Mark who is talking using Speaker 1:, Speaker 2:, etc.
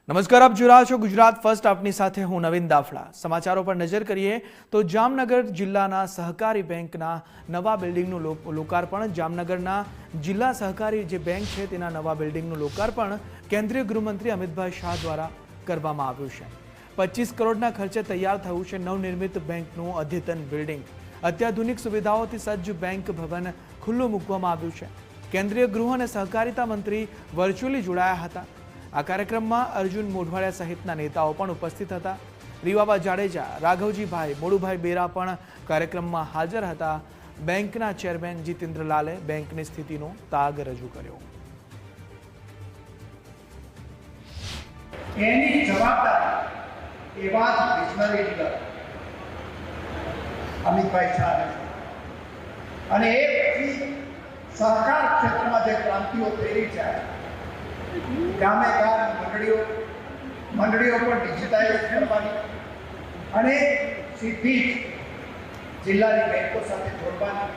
Speaker 1: નમસ્કાર, આપ જોઈ રહ્યા છો ગુજરાત ફર્સ્ટ. આપની સાથે હું નવીન દાફડા. સમાચારો પર નજર કરીએ તો જામનગર જિલ્લાના સહકારી બેંકના નવા બિલ્ડિંગનું લોકાર્પણ. જામનગરના જિલ્લા સહકારી જે બેંક છે તેના નવા બિલ્ડિંગનું લોકાર્પણ કેન્દ્રીય ગૃહમંત્રી અમિતભાઈ શાહ દ્વારા કરવામાં આવ્યું છે. 25 કરોડના ખર્ચે તૈયાર થયું છે નવનિર્મિત બેંકનું અદ્યતન બિલ્ડિંગ. અત્યાધુનિક સુવિધાઓથી સજ્જ બેંક ભવન ખુલ્લું મૂકવામાં આવ્યું છે. કેન્દ્રીય ગૃહ અને સહકારિતા મંત્રી વર્ચ્યુઅલી જોડાયા હતા. આ કાર્યક્રમમાં અર્જુન મોઢવાડિયા સહિતના નેતાઓ પણ ઉપસ્થિત હતા. રીવાબા જાડેજા, રાઘવજીભાઈ, મોડુભાઈ બેરા પણ કાર્યક્રમમાં હાજર હતા. બેંકના ચેરમેન જીતેન્દ્રલાલે બેંકની સ્થિતિનો તાગ રજૂ કર્યો.
Speaker 2: એની જવાબદારી એવા જ વિઝનરી લીડર અમિતભાઈ શાહ અને એ પછી સહકાર ક્ષેત્રમાં જે ક્રાંતિઓ થઈ રહી છે, ગામે ગામ મંડળીઓ પર ડિજિટાઇઝ કરવાની અને સીધી જ જિલ્લાની બેંકો સાથે જોડવાની